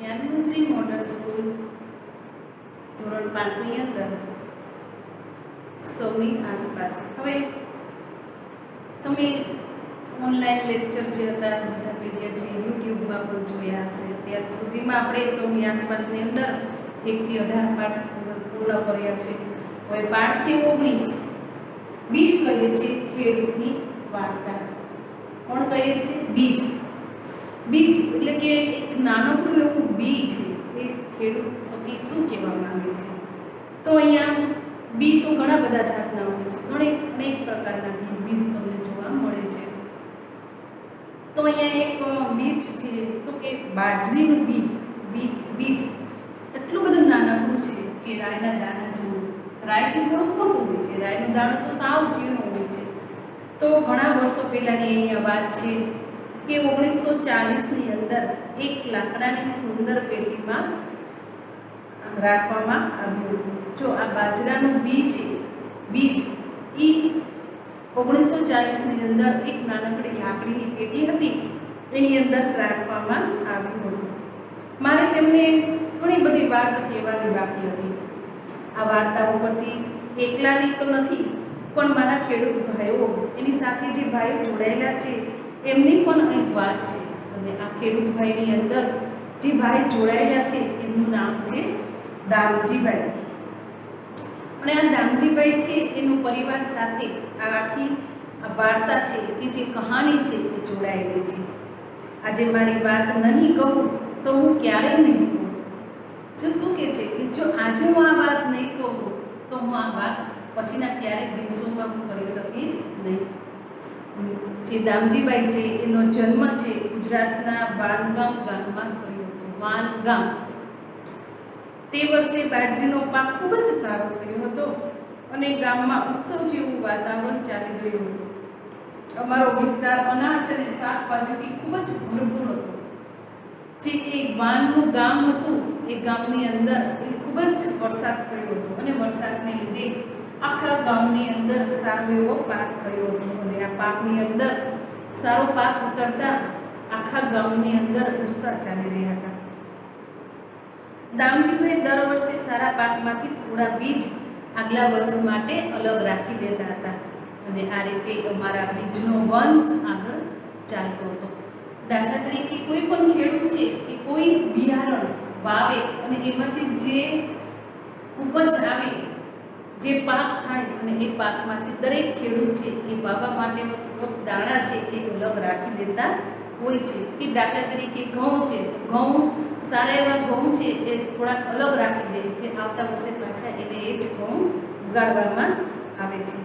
Gyanmanjari model school ધોરણ 5 ની અંદર સૌની આસપાસ. હવે તમે ઓનલાઈન લેક્ચર જે હતા બધા પીરિયડ છે યુટ્યુબમાં પણ જોયા હશે. ત્યાર સુધીમાં આપણે સૌની આસપાસની અંદર 1 થી 18 પાઠ પૂર્ણ કર્યા છે. હવે પાઠ છે 19. બીજ કહીએ છીએ ખેડૂતની વાર્તા. કોણ કહીએ છીએ? બીજ. બીજ એટલે કે એક નાનકડું એવું બી છે એ ખેડૂત થકી શું કહેવા માંગે છે. તો અહીંયા બી તો ઘણા બધા જાતના હોય છે, અનેક પ્રકારના બીજ તમને જોવા મળે છે. તો અહીંયા એક બીજ છે તો કે બાજરીનું બીજ એટલું બધું નાનકડું છે કે રાયના દાણા જેવું. રાયથી થોડુંક મોટું હોય છે, રાયનો દાણો તો સાવ ઝીણો હોય છે. તો ઘણા વર્ષો પહેલાંની અહીંયા વાત છે કે 1940ની અંદર એક લાકડાની સુંદર પેટીમાં રાખવામાં આવ્યું હતું. જો આ બાજરાનું બીજ એ 1940ની અંદર એક નાનકડી લાકડીની પેટી હતી, એની અંદર રાખવામાં આવ્યું હતું. મારે તેમને ઘણી બધી વાર્તા કહેવાની બાકી હતી. આ વાર્તા ઉપરથી એકલાની તો નથી, પણ મારા ખેડૂત ભાઈઓ, એની સાથે જે ભાઈઓ જોડાયેલા છે એમની પણ એક વાત છે. અને આ ખેડૂત ભાઈની અંદર જે ભાઈ જોડાયેલા છે એમનું નામ છે દામજીભાઈ. અને આ દામજીભાઈ છે એનો પરિવાર સાથે આ આખી વાર્તા છે કે જે કહાની છે એ જોડાયેલી છે. આજે મારી વાત નહીં કહું તો હું ક્યારેય નહીં કહું. જો શું કહે છે કે જો આજે હું આ વાત નહીં કહું તો હું આ વાત પછીના ક્યારેક દિવસોમાં હું કરી શકીશ નહીં. જે દામજીભાઈ છે એનો જન્મ છે ગુજરાતના વાનગામ ગામમાં થયો હતો. વાનગામ. તે વર્ષે બાજરીનો પાક ખૂબ જ સારો થયો હતો અને ગામમાં ઉત્સવ જેવું વાતાવરણ ચાલી રહ્યું હતું. અમારો વિસ્તાર અનાજ અને શાકભાજીથી ખૂબ જ ભરપૂર હતો. જે એક વાનનું ગામ હતું એ ગામની અંદર ખૂબ જ વરસાદ પડ્યો હતો અને વરસાદને લીધે આખા ગામની અંદર સારો એવો પાક થયો હતો. અને આ પાકની અંદર સારો પાક ઉતરતા આખા ગામની અંદર ઉત્સાહ ચાલી રહ્યા હતા. દામજીભાઈ દર વર્ષે સારા પાકમાંથી થોડા બીજ આગલા વર્ષ માટે અલગ રાખી દેતા હતા અને આ રીતે અમારા બીજનો વંશ આગળ ચાલતો હતો. દાખલા તરીકે કોઈ પણ ખેડૂત છે એ કોઈ બિયારણ વાવે અને એમાંથી જે ઉપજ આવે, જે પાક થાય, અને એ પાકમાંથી દરેક ખેડૂત છે એ વાવવા માટેનો થોડોક દાણા છે એ અલગ રાખી દેતા હોય છે. કે દાખલા તરીકે ઘઉં છે તો ઘઉં સારા એવા ઘઉં છે એ થોડાક અલગ રાખી દે કે આવતા વર્ષે પાછા એને એ જ ઘઉં ઉગાડવામાં આવે છે.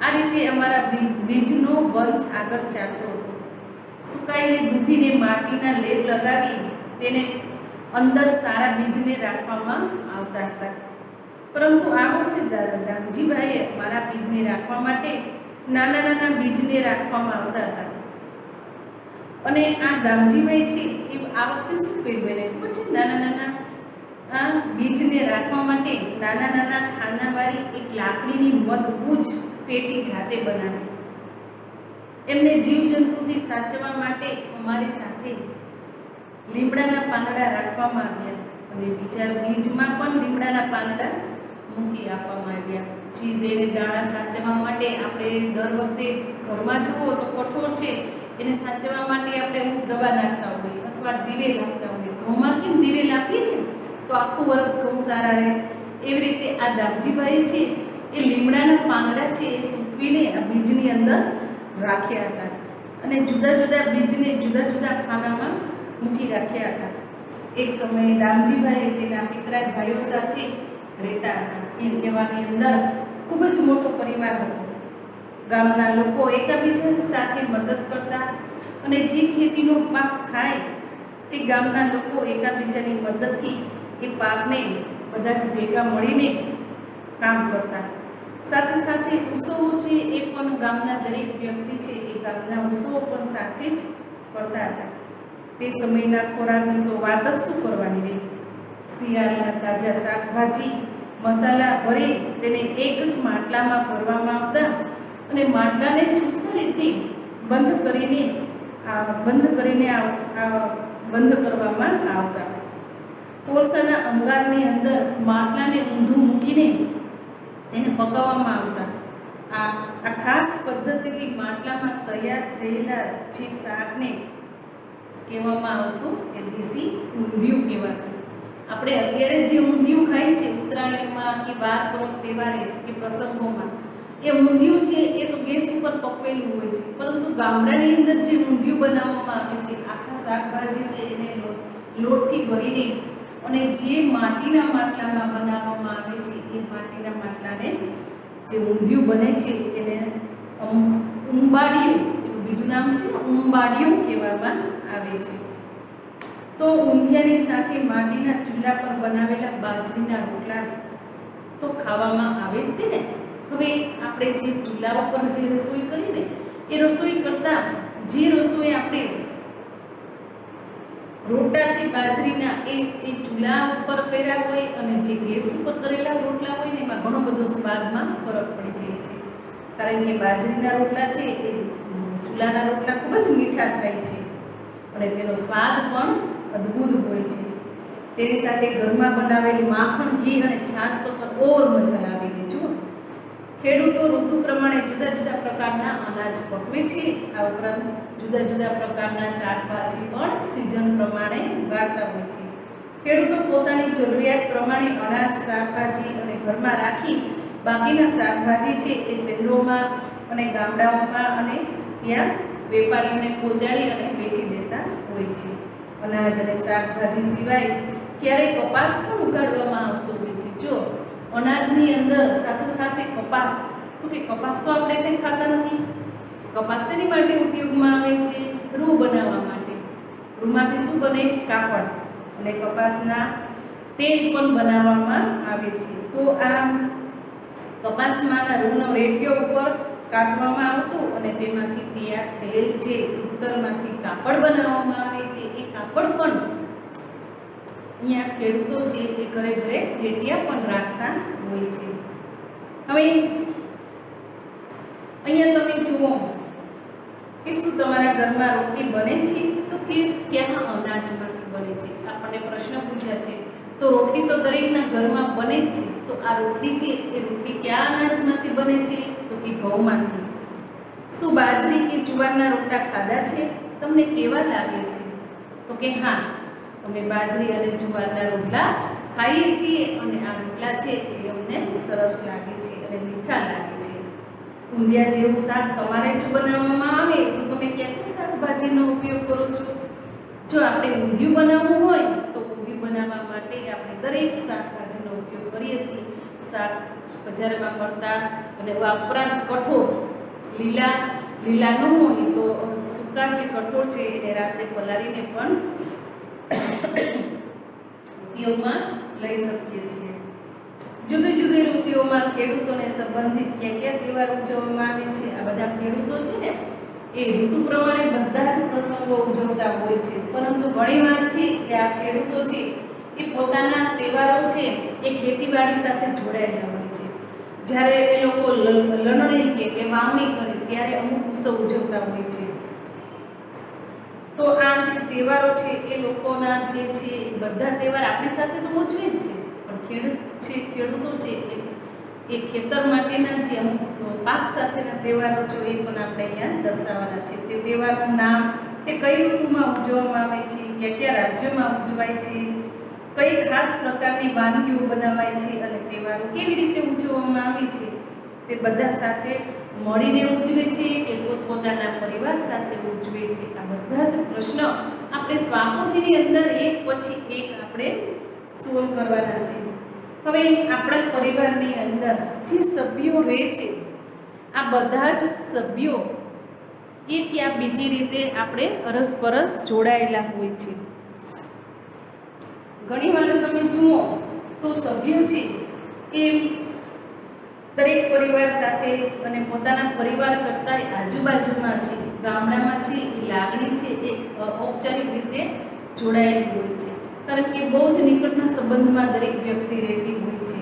આ રીતે અમારા બીજનો વંશ આગળ ચાલતો હતો. સુકાયેલી દૂધીને માટીના લેપ લગાવી તેને અંદર સારા બીજને રાખવામાં આવતા હતા. પરંતુ આ વર્ષે દામજીભાઈએ મારા બીજને રાખવા માટે નાના બીજને રાખવામાં આવતા હતા. અને આ દામજીભાઈ છે એ આ વખતે શું કર્યું એને ખબર છે? નાના આ બીજને રાખવા માટે નાના ખાનાવાળી એક લાકડીની મજબૂત પેટી જાતે બનાવી. એમને જીવજંતુથી સાચવવા માટે અમારી સાથે લીમડાના પાંદડા રાખવામાં આવ્યા અને બીજા બીજમાં પણ લીમડાના પાંદડા મૂકી આપવામાં આવ્યા. તેને દાણા સાચવવા માટે આપણે દર વખતે ઘરમાં જુઓ તો કઠોળ છે એને સાચવવા માટે આપણે અમુક દવા નાખતા હોઈએ અથવા દીવે નાખતા હોઈએ. ઘઉંમાં કેમ દીવે નાખીએ ને તો આખું વર્ષ ઘઉં સારા રહે. એવી રીતે આ દામજીભાઈ છે એ લીમડાના પાંદડા છે એ સૂકવીને આ બીજની અંદર રાખ્યા હતા અને જુદા જુદા બીજને જુદા જુદા ખાનામાં મૂકી રાખ્યા હતા. એક સમયે દામજીભાઈએ તેના પિતરાજ ભાઈઓ સાથે રહેતા હતા. એ કહેવાની અંદર ખૂબ જ મોટો પરિવાર હતો. ગામના લોકો એકબીજા સાથે મદદ કરતા અને જે ખેતીનો પાક થાય તે ગામના લોકો એકબીજાની મદદથી એ પાકને બધા જ ભેગા મળીને કામ કરતા. સાથે સાથે ઉત્સવો છે એ પણ ગામના દરેક વ્યક્તિ છે એ ગામના ઉત્સવો પણ સાથે જ કરતા હતા. તે સમયના ખોરાકની તો વાત જ શું કરવાની રહી. શિયાળાના તાજા શાકભાજી મસાલા ભરી તેને એક જ માટલામાં ભરવામાં આવતા અને માટલાને ચુસ્ત રીતે બંધ કરીને બંધ કરવામાં આવતા. કોલસાના અંગારની અંદર માટલાને ઊંધું મૂકીને તેને પકાવવામાં આવતા. આ ખાસ પદ્ધતિથી માટલામાં તૈયાર થયેલા જે શાકને કહેવામાં આવતું એ દેશી ઊંધિયું કહેવાતું. આપણે અત્યારે જે ઊંધિયું ખાય છે ઉત્તરાયણમાં કે વાર પર્વ તહેવારે કે પ્રસંગોમાં, એ ઊંધિયું છે એ તો ગેસ ઉપર પકવેલું હોય છે, પરંતુ ગામડાની અંદર જે ઊંધિયું બનાવવામાં આવે છે આખા શાકભાજી છે એને લોટથી ભરીને અને જે માટીના માટલામાં બનાવવામાં આવે છે એ માટીના માટલાને જે ઊંધિયું બને છે એને ઉંબાડિયું, એનું બીજું નામ છે ઉંબાડિયું કહેવામાં આવે છે. તો ઊંધિયાની સાથે માટીના ચૂલા પર બનાવેલા બાજરીના રોટલા તો ખાવામાં આવે જ તે ને. હવે આપણે જે ચૂલા ઉપર જે રસોઈ કરીને એ રસોઈ કરતાં જે રસોઈ આપણે રોટલા છે બાજરીના એ ચૂલા ઉપર કર્યા હોય અને જે ગેસ ઉપર કરેલા રોટલા હોય ને એમાં ઘણો બધો સ્વાદમાં ફરક પડી જાય છે. કારણ કે બાજરીના રોટલા છે એ ચૂલાના રોટલા ખૂબ જ મીઠા થાય છે અને તેનો સ્વાદ પણ અદ્ભુત હોય છે. તેની સાથે ઘરમાં બનાવેલી માખણ, ઘી અને છાશ તો ઓર મજા લાવી દે. જુઓ, ખેડૂતો ઋતુ પ્રમાણે જુદા જુદા પ્રકારના અનાજ પકવે છે. આ ઉપરાંત જુદા જુદા પ્રકારના શાકભાજી પણ સિઝન પ્રમાણે ઉગાડતા હોય છે. ખેડૂતો પોતાની જરૂરિયાત પ્રમાણે અનાજ, શાકભાજી અને ઘરમાં રાખી બાકીના શાકભાજી છે એ શહેરોમાં અને ગામડાઓમાં અને ત્યાં વેપારીઓને પહોંચાડી અને વેચી દેતા હોય છે. અનાજ અને શાકભાજી સિવાય ક્યારેક કપાસ પણ ઉગાડવામાં આવતો હોય છે. જો અનાજની અંદર સાથે કપાસ, તો કે કપાસ તો આપણે કંઈ ખાતા નથી. કપાસ શેની માટે ઉપયોગમાં આવે છે? રૂ બનાવવા માટે. રૂમાંથી શું બને? કાપડ. અને કપાસના તેલ પણ બનાવવામાં આવે છે. તો આ કપાસમાંના રૂનો રેડિયો ઉપર કાઢવામાં આવતું અને તેમાંથી તૈયાર થયેલ જે સૂતરમાંથી કાપડ બનાવવામાં આવે છે એ કાપડ પણ અહીંયા ખેડૂતો છે એ ઘરે ઘરે રેટિયા પણ રાખતા હોય છે. હવે અહીંયા તમે જુઓ કે શું તમારા ઘરમાં રોટલી બને છે તો કે ક્યાં અનાજમાંથી બને છે? આપણને પ્રશ્ન પૂછ્યા છે. તો રોટલી તો દરેકના ઘરમાં બને જ છે. તો આ રોટલી છે એ રોટલી ક્યાં અનાજમાંથી બને છે? તો કે ઘઉંમાંથી. શું બાજરી કે જુવારના રોટલા ખાધા છે? તમને કેવા લાગે છે? તો કે હા, અમે બાજરી અને જુવારના રોટલા ખાઈએ છીએ અને આ રોટલા છે એ અમને સરસ લાગે છે અને મીઠા લાગે છે. ઊંધિયા જેવું શાક તમારે જો બનાવવામાં આવે તો તમે ક્યાં શાકભાજીનો ઉપયોગ કરો છો? જો આપણે ઊંધિયું બનાવવું હોય તો ઊંધિયું બનાવવા માટે આપણે દરેક શાકભાજીનો ઉપયોગ કરીએ છીએ. શાક બજારમાં મળતા અને ઉપરાંત કઠોળ લીલા ન હોય તો સૂકા જે કઠોળ છે એને રાત્રે પલાળીને પણ ઉપયોગમાં લઈ શકીએ છીએ. જુદી જુદી ઋતુઓમાં ખેડૂતોને સંબંધિત કયા તહેવાર ઉજવવામાં આવે છે? આ બધા ખેડૂતો છે ને એ ઋતુ પ્રમાણે બધા જ પ્રસંગો ઉજવતા હોય છે, પરંતુ ઘણીવાર છે કે આ ખેડૂતો છે એ પોતાના તહેવારો છે એ ખેતીવાડી સાથે જોડાયેલા હોય છે. જ્યારે એ લોકો લણણી કે વાવણી કરે ત્યારે અમુક ઉત્સવ ઉજવતા હોય છે. તો આ જે તહેવારો છે એ લોકોના જે છે બધા તહેવાર આપણી સાથે તો ઉજવે જ છે, પણ ખેડૂતો છે એ ખેતર માટેના જે અમુક પાક સાથેના તહેવારો છે એ પણ આપણે અહીંયા દર્શાવવાના છે. તે તહેવારનું નામ, તે કઈ ઋતુમાં ઉજવવામાં આવે છે, કયા રાજ્યોમાં ઉજવાય છે, કઈ ખાસ પ્રકારની વાનગીઓ બનાવાય છે અને તહેવારો કેવી રીતે ઉજવવામાં આવે છે તે બધા સાથે મળીને ઉજવે છે કે પોતપોતાના પરિવાર સાથે ઉજવે છે? આ બધા જ પ્રશ્ન આપણે સ્વાપોથીની અંદર એક પછી એક આપણે સોલ્વ કરવાના છે. હવે આપણા પરિવારની અંદર જે સભ્યો રહે છે આ બધા જ સભ્યો એક યા બીજી રીતે આપણે અરસપરસ જોડાયેલા હોય છે. ઘણીવાર તમે જુઓ તો સભ્યો છે એ દરેક પરિવાર સાથે અને પોતાના પરિવાર કરતાં આજુબાજુમાં છે, ગામડામાં છે, એ લાગણી છે એ ઔપચારિક રીતે જોડાયેલી હોય છે. કારણ કે બહુ જ નિકટના સંબંધમાં દરેક વ્યક્તિ રહેતી હોય છે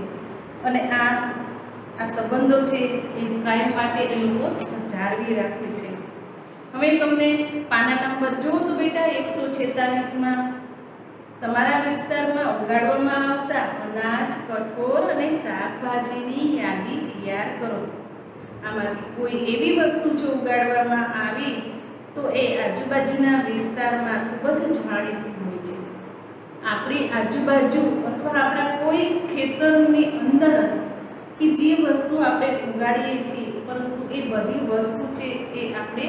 અને આ સંબંધો છે એ કાયમ માટે એ લોકો જાળવી રાખે છે. હવે તમને પાના નંબર જો તો બેટા 146માં તમારા વિસ્તારમાં ઉગાડવામાં આવતા અનાજ, કઠોળ અને શાકભાજીની યાદી તૈયાર કરો. આમાંથી કોઈ એવી વસ્તુ જો ઉગાડવામાં આવી તો એ આજુબાજુના વિસ્તારમાં ખૂબ જ જાણીતી હોય છે. આપણી આજુબાજુ અથવા આપણા કોઈ ખેતરની અંદર કે જે વસ્તુ આપણે ઉગાડીએ છીએ, પરંતુ એ બધી વસ્તુ છે એ આપણે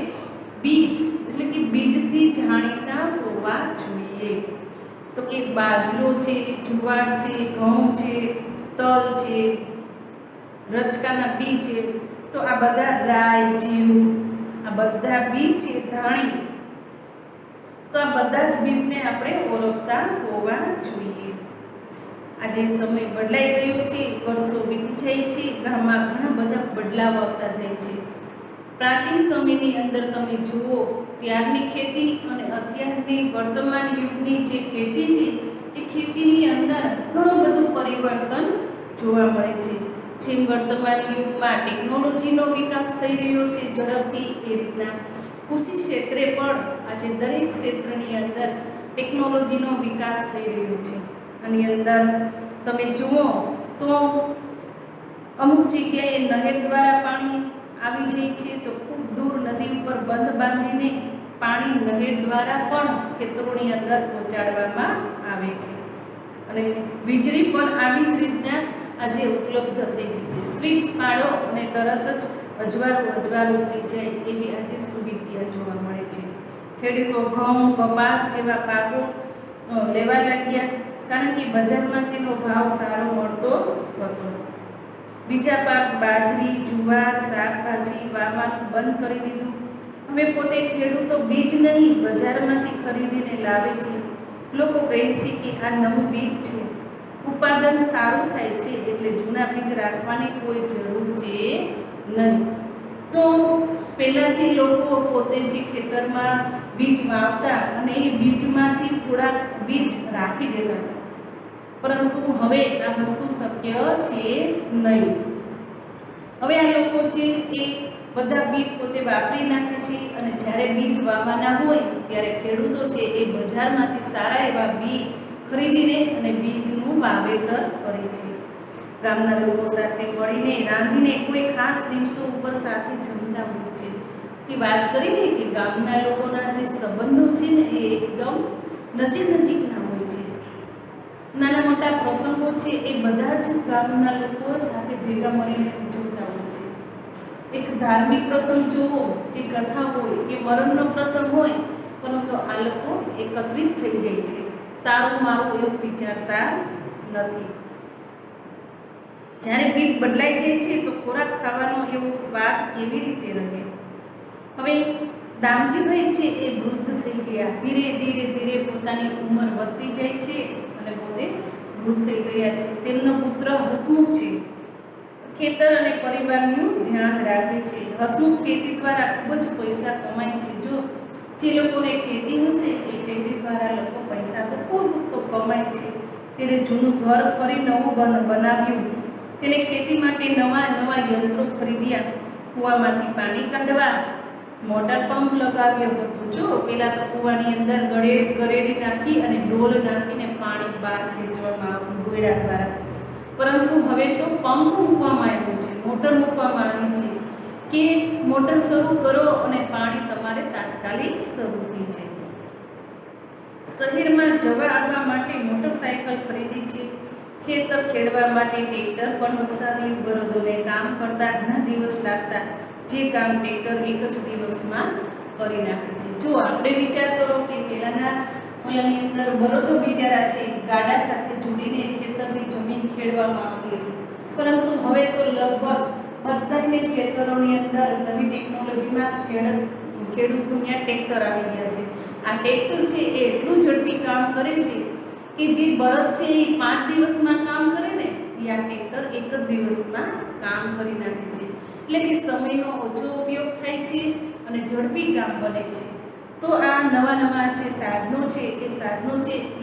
બીજ એટલે કે બીજથી જાણીતા હોવા જોઈએ. તો કે બાજરો છે, જુવાર છે, ઘઉં છે, તલ છે, રચકાના બી છે, તો આ બધા રાઈ, જીરું, આ બધા બીજ છે, ધાણી, તો આ બધા જ બીજને આપણે ઓળખતા હોવા જોઈએ. આજે સમય બદલાઈ ગયો છે, વર્ષો વીતી જાય છે, ગામમાં ઘણા બધા બદલાવ આવતા જાય છે. પ્રાચીન સમયની અંદર તમે જુઓ ત્યારની ખેતી અને અત્યારની વર્તમાન યુગની જે ખેતી છે એ ખેતીની અંદર ઘણું બધું પરિવર્તન જોવા મળે છે. જેમ વર્તમાન યુગમાં ટેકનોલોજીનો વિકાસ થઈ રહ્યો છે ઝડપથી, એ રીતના કૃષિ ક્ષેત્રે પણ આજે દરેક ક્ષેત્રની અંદર ટેકનોલોજીનો વિકાસ થઈ રહ્યો છે. આની અંદર તમે જુઓ તો અમુક જગ્યાએ નહેર દ્વારા પાણી આવી જાય છે, તો ખૂબ દૂર નદી ઉપર બંધ બાંધીને પાણી નહેર દ્વારા પણ ખેતરોની અંદર પહોંચાડવામાં આવે છે. અને વીજળી પણ આવી જ રીતના આજે ઉપલબ્ધ થઈ ગઈ છે. સ્વિચ પાડો અને તરત જ અજવાળું થઈ જાય એવી આજે સુવિધા જોવા મળે છે. ખેડૂતો ઘઉં, કપાસ જેવા પાકો લેવા લાગ્યા, કારણ કે બજારમાં તેનો ભાવ સારો મળતો હતો. બીજા પાક બાજરી, જુવાર, શાકભાજી વાવવાનું બંધ કરી દીધું. હવે પોતે ખેડૂતો બીજ નહીં બજારમાંથી ખરીદીને લાવે છે. લોકો કહે છે કે આ નવું બીજ છે, ઉત્પાદન સારું થાય છે, એટલે જૂના બીજ રાખવાની કોઈ જરૂર છે નહીં. તો પહેલાં જે લોકો પોતે જે ખેતરમાં બીજ વાવતા અને એ બીજમાંથી થોડાક બીજ રાખી દેતા હતા, પરંતુ હવે આ વસ્તુ શક્ય છે નહીં. હવે આ લોકો છે એ બધા બીજ પોતે વાપરી નાખે છે અને જ્યારે બીજ વાવવાના હોય ત્યારે ખેડૂતો છે એ બજારમાંથી સારા એવા બી ખરીદીને અને બીજનું વાવેતર કરે છે. ગામના લોકો સાથે મળીને રાંધીને કોઈ ખાસ દિવસો ઉપર સાથે જમતા હોય છે. કે વાત કરીને કે ગામના લોકોના જે સંબંધો છે ને એ એકદમ નજીકના હોય છે. નાના મોટા પ્રસંગો છે એ બધા જ ગામના લોકો સાથે ભેગા મળીને ઉજવતા હોય છે. એક ધાર્મિક પ્રસંગ જોવો કે કથા હોય કે મરણનો પ્રસંગ હોય, પરંતુ આ લોકો એકત્રિત થઈ જાય છે. તારું મારું એવું વિચારતા નથી. જ્યારે બીજ બદલાઈ જાય છે તો ખોરાક ખાવાનો એવો સ્વાદ કેવી રીતે રહે. હવે દામજીભાઈ છે એ વૃદ્ધ થઈ ગયા. ધીરે પોતાની ઉંમર વધતી જાય છે અને પોતે વૃદ્ધ થઈ ગયા છે. તેમનો પુત્ર હસમુખ છે, ખેતર અને પરિવારનું ધ્યાન રાખે છે. હસમુખ ખેતી દ્વારા ખૂબ જ પૈસા કમાય છે. જો જે લોકોને ખેતી હશે એ ખેતી દ્વારા લોકો પૈસા તો ખૂબ કમાય છે. તેને જૂનું ઘર ફરી નવું બનાવ્યું. તેને ખેતી માટે નવા યંત્રો ખરીદ્યા. કૂવામાંથી પાણી કાઢવા મોટર પંપ લગાવ્યો હતો. જો પહેલાં તો કૂવાની અંદર ગળેડી નાખી અને ડોલ નાખીને પાણી બહાર ખેંચવામાં આવતું ગોયડા દ્વારા, પરંતુ હવે તો પંપ મૂકવામાં આવ્યો છે, મોટર મૂકવામાં આવી છે કે મોટર શરૂ કરો અને પાણી તમારે તાત્કાલિક શરૂ થઈ જાય. શહેરમાં જવા આવવા માટે મોટરસાયકલ ખરીદી છે. ખેતર ખેડવા માટે ટ્રેક્ટર પણ વસાવ્યું. બળદોને કામ કરતા ઘણા દિવસ લાગતા, જે કામ ટ્રેક્ટર એક જ દિવસમાં કરી નાખે છે. જો આપણે વિચાર કરો કે પહેલાંના ઓલાની અંદર બળદો બિચારા છે ગાડા સાથે જોડીને ખેતરની જમીન ખેડવામાં આવતી હતી, પરંતુ હવે તો લગભગ બધાને ખેતરોની અંદર નવી ટેકનોલોજીમાં ખેડૂતનું ત્યાં ટ્રેક્ટર આવી ગયા છે. આ ટ્રેક્ટર છે એ એટલું ઝડપી કામ કરે છે કે જે બળદ છે એ 5 દિવસમાં કામ કરે ને, એ આ ટ્રેક્ટર એક જ દિવસમાં કામ કરી નાખે છે. એટલે કે સમયનો ઓછો ઉપયોગ થાય છે અને ઝડપી કામ બને છે. તો આ નવા જે સાધનો છે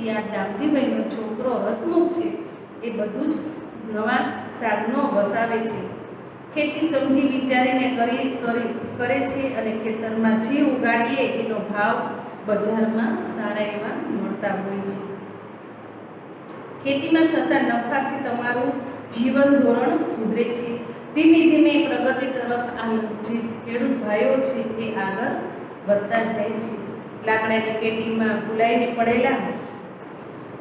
એ આ દામજીભાઈનો છોકરો હસમુખ છે એ બધું જ નવા સાધનો વસાવે છે. ખેતી સમજી વિચારીને કરે છે અને ખેતરમાં જે ઉગાડીએ એનો ભાવ બજારમાં સારા એવા મળતા હોય છે. ખેતીમાં થતા નફાથી તમારું જીવન ધોરણ સુધરે છે. ધીમે ધીમે પ્રગતિ તરફ આ જે ખેડૂત ભાઈઓ છે એ આગળ વધતા જાય છે. લાકડાની પેટીમાં ભૂલાઈને પડેલા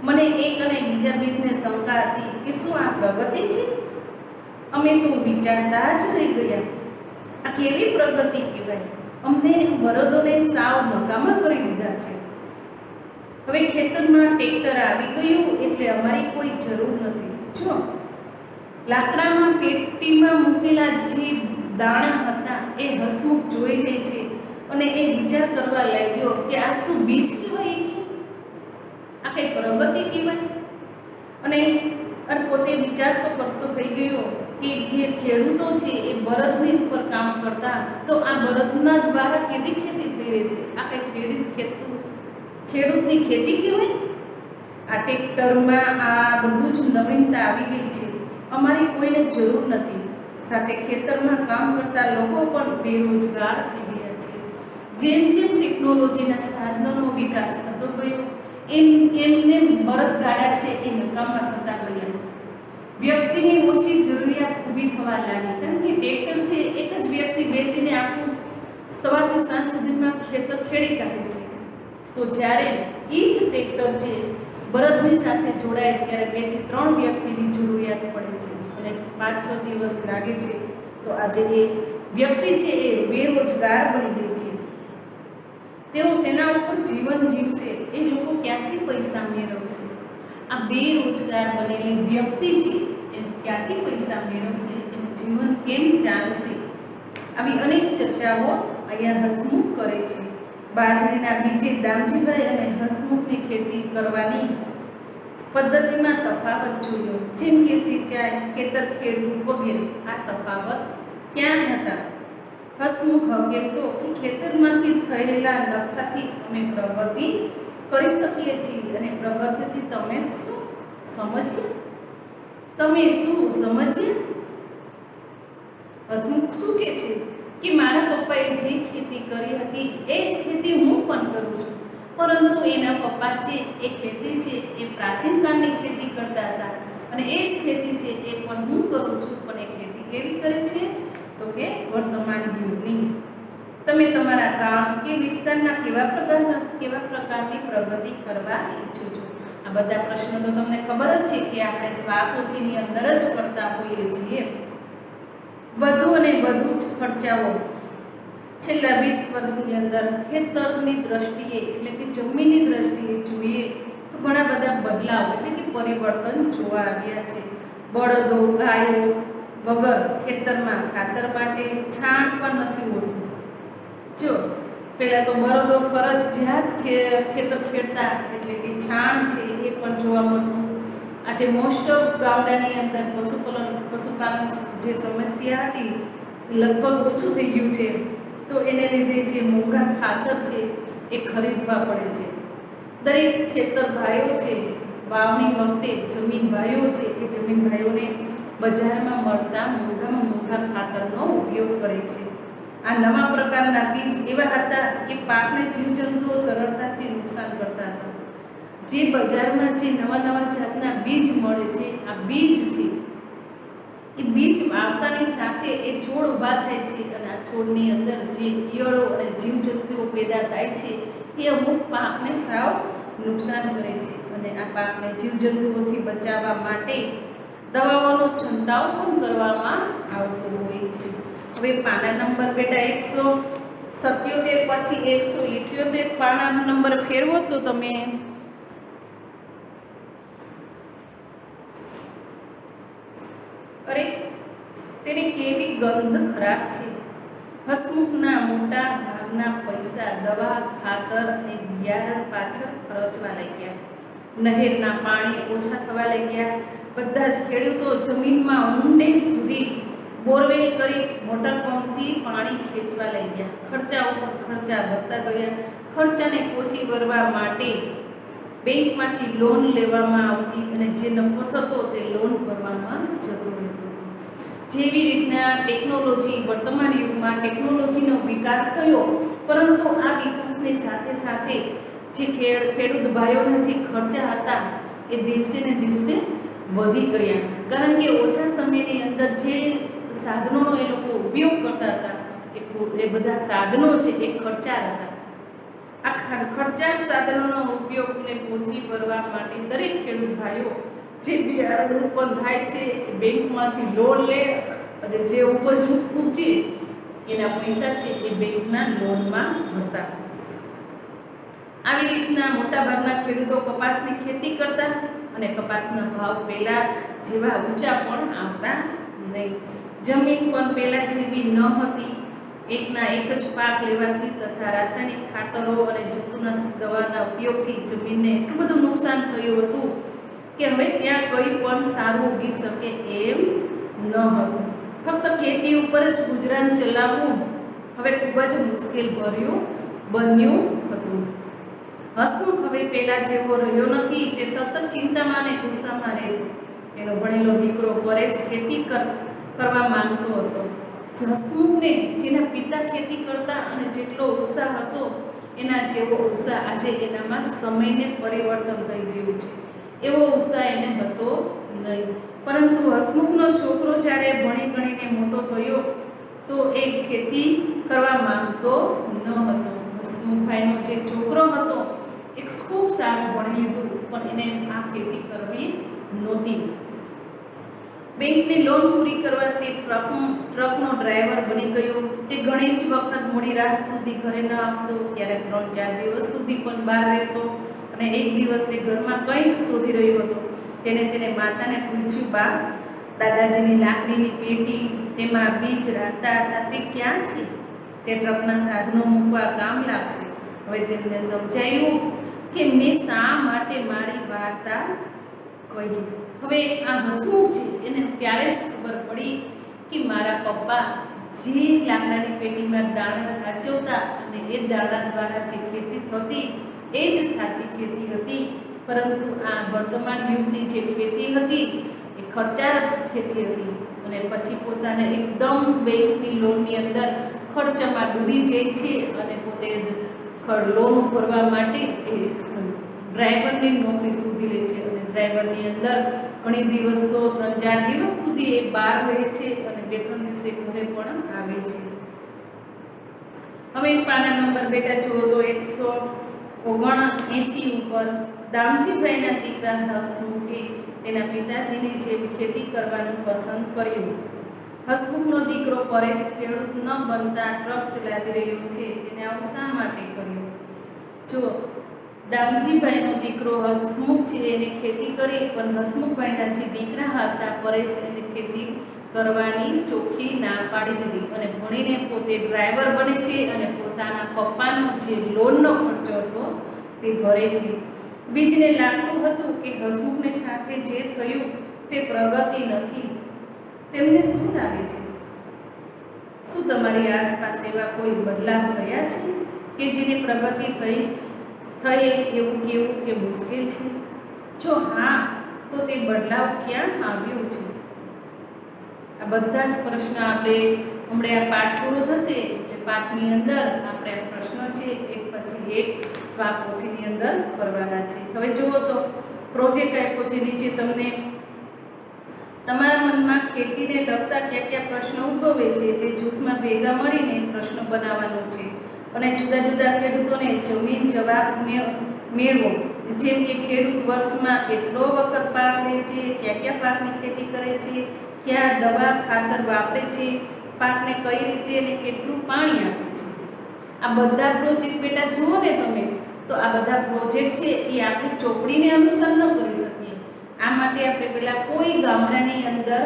મને એક અને બીજા બીજને શંકા હતી કે શું આ પ્રગતિ છે? અમે તો વિચારતા જ રહી ગયા, આ કેવી પ્રગતિ કહેવાય? અમને બળદોને સાવ નકામા કરી દીધા છે. હવે ખેતરમાં ટ્રેક્ટર આવી ગયું એટલે અમારી કોઈ જરૂર નથી. જો લાકડામાં પેટીમાં મૂકેલા જે દાણા હતા એ હસમુખ જોઈ જાય છે અને એ વિચાર કરવા લાગ્યો કે આ શું બીજ કહેવાય, કે આ કઈ પ્રગતિ કહેવાય? અને પોતે વિચાર તો કરતો થઈ ગયો કે જે ખેડૂતો છે એ બળદની ઉપર કામ કરતા, તો આ બળદના દ્વારા કેવી ખેતી થઈ રહી છે? આ કઈ ખેડૂતની ખેતી કહેવાય? આ ટ્રેક્ટરમાં આ બધું જ નવીનતા આવી ગઈ છે. અમારી કોઈને જરૂર નથી. સાથે ખેતરમાં કામ કરતા લોકો પણ બેરોજગાર થઈ ગયા છે. જેમ જેમ ટેકનોલોજીના સાધનોનો વિકાસ થતો ગયો એમ બળદગાડા છે એ નકામા થતા ગયા. વ્યક્તિની ઓછી જરૂરિયાત ઊભી થવા લાગી, કારણ કે ટ્રેક્ટર છે એક જ વ્યક્તિ બેસીને આખું સવારથી સાંજ સુધીમાં ખેતર ખેડી કાઢે છે. તો જ્યારે એ જ ટ્રેક્ટર છે બળદની સાથે જોડાય ત્યારે 2 થી 3 વ્યક્તિની જરૂરિયાત પડે છે અને 5-6 દિવસ લાગે છે. તો આજે એ વ્યક્તિ છે એ બેરોજગાર બની ગઈ છે. તેઓ સેના ઉપર જીવન જીવશે, એ લોકો ક્યાંથી પૈસા મેળવશે? આ બેરોજગાર બનેલી વ્યક્તિ છે એ ક્યાંથી પૈસા મેળવશે? એનું જીવન કેમ ચાલશે? આવી અનેક ચર્ચાઓ અહીંયા હસમુખ કરે છે. બાજરીના બીજે દામજીભાઈ અને હસમુખની ખેતી કરવાની પદ્ધતિમાં તફાવત જોયો, જેમ કે સિંચાઈ, ખેતર ખેડવું વગેરે. આ તફાવત ક્યાં હતા? હસમુખ કહેતો કે ખેતરમાંથી થયેલા નફાથી અમે પ્રગતિ કરી શકીએ છીએ અને પ્રગતિથી તમે શું સમજ્યા? હસમુખ શું કહે છે કે મારા પપ્પાએ જે ખેતી કરી હતી એ જ ખેતી હું પણ કરું છું, પરંતુ એના પપ્પા છે એ ખેતી છે એ પ્રાચીન કાળની ખેતી કરતા હતા અને એ જ ખેતી છે એ પણ હું કરું છું. પણ એ ખેતી કેવી કરે છે? તો કે વર્તમાન યુગની. તમે તમારા ગામ કે વિસ્તારના કેવા પ્રકારની પ્રગતિ કરવા ઈચ્છો છો? આ બધા પ્રશ્નો તો તમને ખબર જ છે કે આપણે સ્વાપોથીની અંદર જ કરતા હોઈએ છીએ. વધુ અને વધુ જ ખર્ચાઓ છેલ્લા 20 વર્ષની અંદર ખેતરની દ્રષ્ટિએ એટલે કે જમીનની દ્રષ્ટિએ જોઈએ તો ઘણા બધા બદલાવ એટલે કે પરિવર્તન જોવા આવ્યા છે. બળદો ગાયો વગર ખેતરમાં ખાતર માટે છાણ પણ નથી હોતું. જો પહેલાં તો બળદો ફરજિયાત ખેતર ખેડતા એટલે કે છાણ છે એ પણ જોવા મળતું. આજે મોસ્ટ ઓફ ગામડાની અંદર પશુપાલન જે સમસ્યા હતી લગભગ ઓછું થઈ ગયું છે. તો એને લીધે જે મોંઘા ખાતર છે એ ખરીદવા પડે છે. દરેક ખેતર ભાઈઓ છે વાવણી વખતે જમીન ભાઈઓ છે એ જમીન ભાઈઓને બજારમાં મળતા મોંઘામાં મોંઘા ખાતરનો ઉપયોગ કરે છે. આ નવા પ્રકારના બીજ એવા હતા કે પાકને જીવજંતુઓ સરળતાથી નુકસાન કરતા હતા. જે બજારમાં જે નવા જાતના બીજ મળે છે, આ બીજ છે એ બીજ વાવતાની સાથે એ છોડ ઊભા થાય છે અને આ છોડની અંદર જે ઈયળો અને જીવજંતુઓ પેદા થાય છે એ અમુક પાકને સાવ નુકસાન કરે છે અને આ પાકને જીવજંતુઓથી બચાવવા માટે દવાઓનો છંટકાવ પણ કરવામાં આવતો હોય છે. હવે પાના નંબર બેટા 177 પછી 178 પાના નંબર ફેરવો તો તમે અરે તેની કેવી ગંધ ખરાબ છે. હસમુખના મોટા ભાગના પૈસા દવા ખાતર અને બિયારણ પાછળ ખર્ચવા લાગ્યા. નહેરના પાણી ઓછા થવા લાગ્યા. બધા જ ખેડૂતો જમીનમાં ઊંડે સુધી બોરવેલ કરી મોટર પંપથી પાણી ખેંચવા લાગ્યા. ખર્ચા ઉપર ખર્ચા વધતા ગયા. ખર્ચાને પહોંચી વળવા માટે બેંકમાંથી લોન લેવામાં આવતી અને જે નફો થતો તે લોન ભરવામાં જતો રહેતો. જેવી રીતના ટેકનોલોજી વર્તમાન યુગમાં ટેકનોલોજીનો વિકાસ થયો, પરંતુ આ વિકાસની સાથે સાથે જે ખેડૂત ભાઈઓના જે ખર્ચા હતા એ દિવસે ને દિવસે વધી ગયા, કારણ કે ઓછા સમયની અંદર જે સાધનોનો એ લોકો ઉપયોગ કરતા હતા એ બધા સાધનો છે એ ખર્ચાળ હતા. આ ખર્ચાળ સાધનોનો ઉપયોગને પહોંચી વળવા માટે દરેક ખેડૂત ભાઈઓ જે બિયારણ ઉત્પન્ન થાય છે એ બેંકમાંથી લોન લે અને જે ઉપજ ઉપજે એના પૈસા છે એ બેંકના લોનમાં ભરતા. આવી રીતના મોટાભાગના ખેડૂતો કપાસની ખેતી કરતા અને કપાસના ભાવ પહેલાં જેવા ઊંચા પણ આવતા નહીં. જમીન પણ પહેલાં જેવી ન હતી. એકના એક જ પાક લેવાથી તથા રાસાયણિક ખાતરો અને જંતુનાશક દવાના ઉપયોગથી જમીનને એટલું બધું નુકસાન થયું હતું કે હવે ત્યાં કંઈ પણ સારું ઉગી શકે એમ ન હતું. ફક્ત ખેતી ઉપર જ ગુજરાન ચલાવવું હવે ખૂબ જ મુશ્કેલ ભર્યું બન્યું હતું. હસમુખ હવે પહેલાં જેવો રહ્યો નથી કે સતત ચિંતામાં અને ગુસ્સામાં રહેતો. એનો ભણેલો દીકરો પરેશ ખેતી કરવા માંગતો હતો. હસમુખને જેના પિતા ખેતી કરતા અને જેટલો ઉત્સાહ હતો એના જેવો ઉત્સાહ આજે એનામાં સમયને પરિવર્તન થઈ ગયું છે. એવો ઉત્સાહ એને હતો નહીં. પરંતુ હસમુખનો છોકરો જ્યારે ભણી ગણીને મોટો થયો તો એ ખેતી કરવા માંગતો ન હતો. હસમુખભાઈનો જે છોકરો હતો એક ખૂબ સારું ભણી લીધું, પણ એને આ ખેતી કરવી નહોતી. બેંકની લોન પૂરી કરવા તે ટ્રકનો ડ્રાઈવર બની ગયો. તે ઘણી જ વખત મોડી રાત સુધી ઘરે ન આવતો, ક્યારેક 3-4 દિવસ સુધી પણ બહાર રહેતો અને એક દિવસ તે ઘરમાં કંઈ જ શોધી રહ્યો હતો. તેને માતાને પૂછ્યું, બા, દાદાજીની લાકડીની પેટી તેમાં બીજ રાખતા હતા તે ક્યાં છે? તે ટ્રકના સાધનો મૂકવા કામ લાગશે. હવે તેમને સમજાયું કે મેં શા માટે મારી વાર્તા કહી. હવે આ હસમુખ છે એને ત્યારે જ ખબર પડી કે મારા પપ્પા જે લાકડાની પેટીમાં દાણા સાચવતા અને એ દાણા દ્વારા જે ખેતી થતી એ જ સાચી ખેતી હતી. પરંતુ આ વર્તમાન યુગની જે ખેતી હતી એ ખર્ચાળ ખેતી હતી અને પછી પોતાને એકદમ બેંકની લોનની અંદર ખર્ચામાં ડૂબી જાય છે અને પોતે લોન ભરવા માટે એ ડ્રાઈવરની નોકરી શોધી લે છે અને ડ્રાઈવરની અંદર ઘણી દિવસ તો 3-4 દિવસ સુધી એ બહાર રહે છે અને 2-3 દિવસે ઘરે પણ આવે છે. હવે પાના નંબર બેટા જુઓ તો 179 ઉપર દામજીભાઈના દીકરા હસમુખે તેના પિતાજીની જેમ ખેતી કરવાનું પસંદ કર્યું. હસમુખનો દીકરો પરેશ ખેડૂત ન બનતા ટ્રક ચલાવી રહ્યો છે, તેને આવું શા માટે કર્યું? જો દામજીભાઈનો દીકરો હસમુખ છે એને ખેતી કરી, પણ હસમુખભાઈના જે દીકરા હતા પરેશ એને ખેતી કરવાની ચોખ્ખી ના પાડી દીધી અને ભણીને પોતે ડ્રાઈવર બને છે અને પોતાના પપ્પાનો જે લોનનો ખર્ચો હતો તે ભરે છે. બીજને લાગતું હતું કે હસમુખની સાથે જે થયું તે પ્રગતિ નથી. તેમને શું લાગે છે? શું તમારી આસપાસ એવા કોઈ બદલાવ થયા છે કે જેની પ્રગતિ થઈ એવું કેવું કે મુશ્કેલ છે? જો હા, તો તે બદલાવ ક્યાં આવ્યો છે? આ બધા જ પ્રશ્ન આપણે હમણાં આ પાઠ પૂરો થશે એટલે પાઠની અંદર આપણે આ પ્રશ્નો છે એક પછી એક સ્વાપોચીની અંદર કરવાના છે. હવે જુઓ તો પ્રોજેક્ટ આપ્યો છે નીચે તમને. તમારા મનમાં ખેતીને લગતા કયા પ્રશ્નો ઉદ્ભવે છે તે જૂથમાં ભેગા મળીને પ્રશ્ન બનાવવાનો છે અને જુદા જુદા ખેડૂતોને જમીન જવાબ મેળવો. જેમ કે ખેડૂત વર્ષમાં કેટલો વખત પાક લે છે, કયા પાકની ખેતી કરે છે, કયા દવા ખાતર વાપરે છે, પાકને કઈ રીતે અને કેટલું પાણી આપે છે. આ બધા પ્રોજેક્ટ બેટા જુઓ ને તમે તો આ બધા પ્રોજેક્ટ છે એ આપણી ચોપડીને અનુસાર ન કરી શકીએ. આ માટે આપણે પહેલાં કોઈ ગામડાની અંદર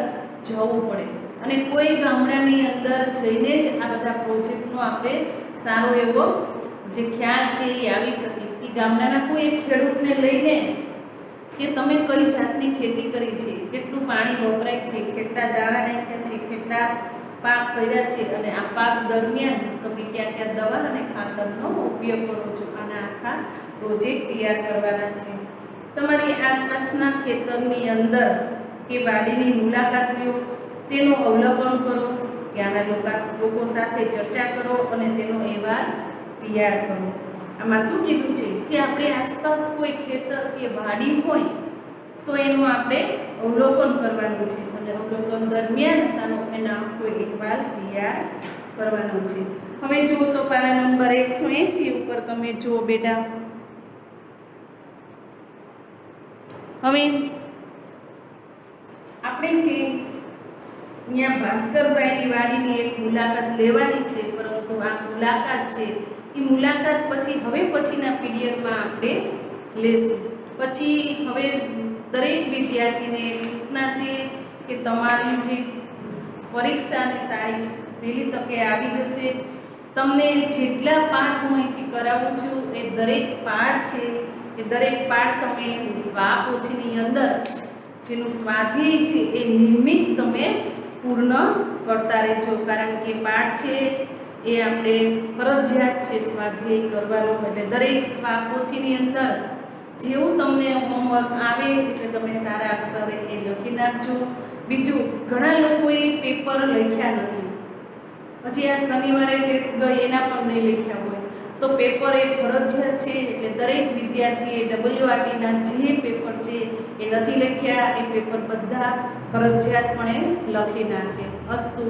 જવું પડે અને કોઈ ગામડાની અંદર જઈને જ આ બધા પ્રોજેક્ટનો આપણે સારો એવો જે ખ્યાલ છે એ આવી શકે. કે ગામડાના કોઈ એક ખેડૂતને લઈને કે તમે કઈ જાતની ખેતી કરી છે, કેટલું પાણી વપરાય છે, કેટલા દાણા નાખ્યા છે, કેટલા પાક કર્યા છે અને આ પાક દરમિયાન તમે ક્યાં દવા અને ખાતરનો ઉપયોગ કરો છો. આના આખા પ્રોજેક્ટ તૈયાર કરવાના છે. તમારી આસપાસના ખેતરની અંદર કે વાડીની મુલાકાત લો તેનું અવલોકન કરો, ત્યાંના લોકો સાથે ચર્ચા કરો અને તેનો અહેવાલ તૈયાર કરો. આમાં શું કીધું છે કે આપણે આસપાસ કોઈ ખેતર કે વાડી હોય તો એનું આપણે અવલોકન કરવાનું છે અને અવલોકન દરમિયાન એનો કોઈ અહેવાલ તૈયાર કરવાનો છે. હવે જુઓ તો પાના નંબર 180 ઉપર તમે જુઓ બેટા. હવે આપણે જે અહીંયા ભાસ્કરભાઈની વાડીની એક મુલાકાત લેવાની છે, પરંતુ આ મુલાકાત છે એ મુલાકાત હવે પછીના પીરિયડમાં આપણે લેશું. પછી હવે દરેક વિદ્યાર્થીને સૂચના છે કે તમારી જે પરીક્ષાની તારીખ વહેલી તકે આવી જશે. તમને જેટલા પાઠ હું અહીંથી કરાવું છું એ દરેક પાઠ છે એ દરેક પાઠ તમે સ્વાપોથીની અંદર જેનું સ્વાધ્યાય છે એ નિયમિત તમે પૂર્ણ કરતા રહેજો. કારણ કે પાઠ છે એ આપણે ફરજિયાત છે સ્વાધ્યાય કરવાનો. એટલે દરેક સ્વાપોથીની અંદર જેવું તમને હોમવર્ક આવે એટલે તમે સારા અક્ષરે એ લખી નાખજો. બીજું, ઘણા લોકોએ પેપર લખ્યા નથી, પછી આ શનિવારે ટેસ્ટ ગઈ એના પણ નહીં લખ્યા હોય, તો પેપર એ ફરજિયાત છે. એટલે દરેક વિદ્યાર્થીએ WRTના જે પેપર છે એ નથી લખ્યા એ પેપર બધા ફરજિયાતપણે લખી નાખે. અસ્તુ.